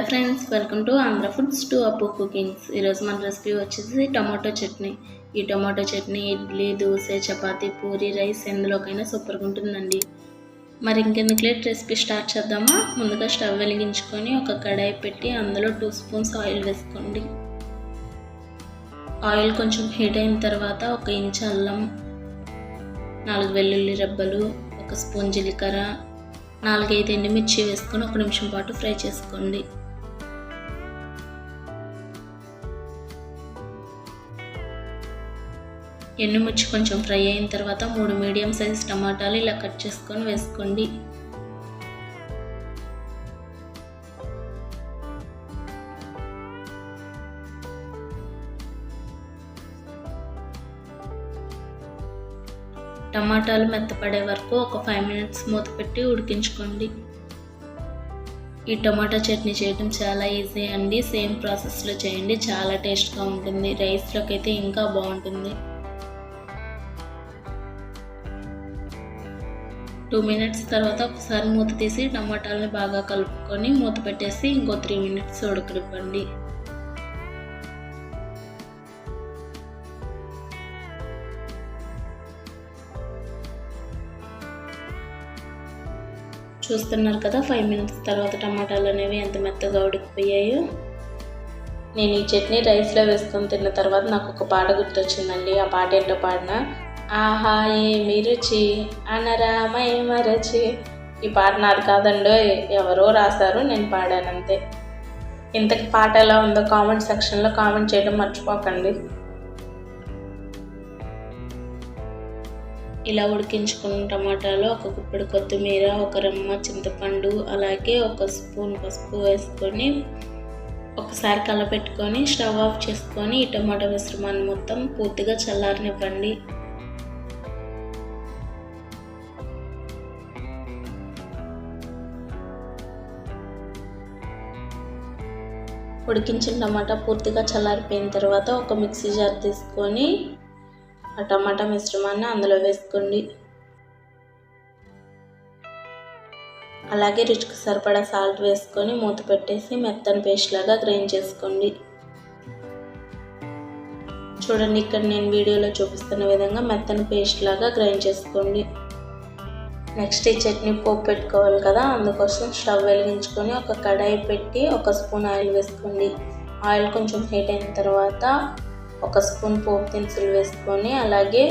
Friends, welcome to Andhra foods to అప్పు cookings. ఈరోజు మన రెసిపీ వచ్చేసి టమాటో చట్నీ. ఈ టమాటో చట్నీ ఇడ్లీ, దోశ, చపాతీ, పూరి, రైస్ ఎందులోకైనా సూపర్గా ఉంటుందండి. మరి ఇంకెందుకు లేట్ రెసిపీ స్టార్ట్ చేద్దామా? ముందుగా స్టవ్ వెలిగించుకొని ఒక కడాయి పెట్టి అందులో 2 స్పూన్స్ ఆయిల్ వేసుకోండి. ఆయిల్ కొంచెం హీట్ అయిన తర్వాత 1 ఇంచు అల్లం, 4 వెల్లుల్లి రెబ్బలు, 1 స్పూన్ జీలకర్ర, 4-5 ఎండుమిర్చి వేసుకొని 1 నిమిషం పాటు ఫ్రై చేసుకోండి. ఎండుమిర్చి కొంచెం ఫ్రై అయిన తర్వాత 3 మీడియం సైజ్ టమాటాలు ఇలా కట్ చేసుకొని వేసుకోండి. టమాటాలు మెత్తపడే వరకు ఒక 5 మినిట్స్ మూత పెట్టి ఉడికించుకోండి. ఈ టమాటా చట్నీ చేయడం చాలా ఈజీ అండి. సేమ్ ప్రాసెస్లో చేయండి, చాలా టేస్ట్గా ఉంటుంది. రైస్లోకి అయితే ఇంకా బాగుంటుంది. 2 మినిట్స్ తర్వాత ఒకసారి మూత తీసి టమాటాలని బాగా కలుపుకొని మూత పెట్టేసి ఇంకో 3 మినిట్స్ ఉడకనివ్వండి. చూస్తున్నారు కదా, 5 మినిట్స్ తర్వాత టమాటాలు అనేవి ఎంత మెత్తగా ఉడికిపోయాయో. నేను ఈ చట్నీ రైస్లో వేసుకొని తిన్న తర్వాత నాకు ఒక పాట గుర్తొచ్చిందండి. ఆ పాట ఏంటో పాడినా, ఆహా ఏమి రుచి అనరామై మరచి. ఈ పాట నాది కాదండో, ఎవరో రాశారు, నేను పాడానంతే. ఇంతకు పాట ఎలా ఉందో కామెంట్ సెక్షన్లో కామెంట్ చేయడం మర్చిపోకండి. ఇలా ఉడికించుకున్న టమాటాలో 1 గుప్పెడు కొత్తిమీర, 1 రెమ్మ చింతపండు, అలాగే 1 స్పూన్ పసుపు వేసుకొని ఒకసారి కలపెట్టుకొని స్టవ్ ఆఫ్ చేసుకొని ఈ టమాటా మిశ్రమాన్ని మొత్తం పూర్తిగా చల్లారనివ్వండి. ఉడికించిన టమాటా పూర్తిగా చల్లారిపోయిన తర్వాత ఒక మిక్సీ జార్ తీసుకొని ఆ టమాటా మిశ్రమాన్ని అందులో వేసుకోండి. అలాగే రుచికి సరిపడా సాల్ట్ వేసుకొని మూత పెట్టేసి మెత్తని పేస్ట్ లాగా గ్రైండ్ చేసుకోండి. చూడండి, ఇక్కడ నేను వీడియోలో చూపిస్తున్న విధంగా మెత్తని పేస్ట్ లాగా గ్రైండ్ చేసుకోండి. నెక్స్ట్ ఈ చట్నీ పోపు పెట్టుకోవాలి కదా, అందుకోసం స్టవ్ వెలిగించుకొని ఒక కడాయి పెట్టి 1 స్పూన్ ఆయిల్ వేసుకోండి. ఆయిల్ కొంచెం హీట్ అయిన తర్వాత 1 స్పూన్ పోపు దినుసులు వేసుకొని అలాగే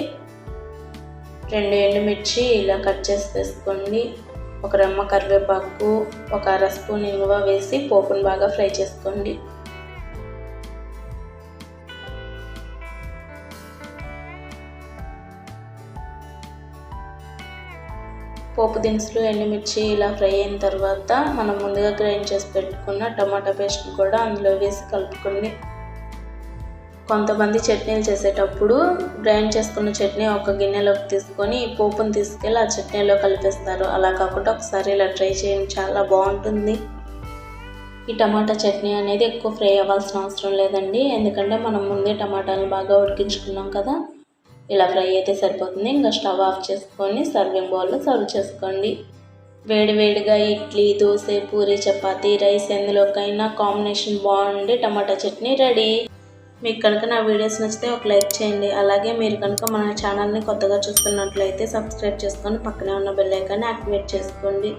2 ఎండుమిర్చి ఇలా కట్ చేసి వేసుకోండి. 1 రెమ్మ కరివేపాకు, 1 అర స్పూన్ ఇంగువ వేసి పోపును బాగా ఫ్రై చేసుకోండి. పోపు దినుసులు, ఎండుమిర్చి ఇలా ఫ్రై అయిన తర్వాత మనం ముందుగా గ్రైండ్ చేసి పెట్టుకున్న టమాటా పేస్ట్ కూడా అందులో వేసి కలుపుకోండి. కొంతమంది చట్నీలు చేసేటప్పుడు గ్రైండ్ చేసుకున్న చట్నీ ఒక గిన్నెలోకి తీసుకొని ఈ పోపును తీసుకెళ్ళి ఆ చట్నీలో కలిపేస్తారు. అలా కాకుండా ఒకసారి ఇలా ట్రై చేయండి, చాలా బాగుంటుంది. ఈ టమాటా చట్నీ అనేది ఎక్కువ ఫ్రై అవ్వాల్సిన అవసరం లేదండి, ఎందుకంటే మనం ముందే టమాటాలను బాగా ఉడికించుకున్నాం కదా. ఇలా ఫ్రై అయితే సరిపోతుంది. ఇంకా స్టవ్ ఆఫ్ చేసుకొని సర్వింగ్ బౌల్లో సర్వ్ చేసుకోండి. వేడివేడిగా ఇడ్లీ, దోశ, పూరి, చపాతీ, రైస్ ఎందులోకైనా కాంబినేషన్ బాగుండి టమాటా చట్నీ రెడీ. మీకు కనుక నా వీడియోస్ నచ్చితే ఒక లైక్ చేయండి. అలాగే మీరు కనుక మన ఛానల్ని కొత్తగా చూస్తున్నట్లయితే సబ్స్క్రైబ్ చేసుకొని పక్కనే ఉన్న బెల్ ఐకాన్ని యాక్టివేట్ చేసుకోండి.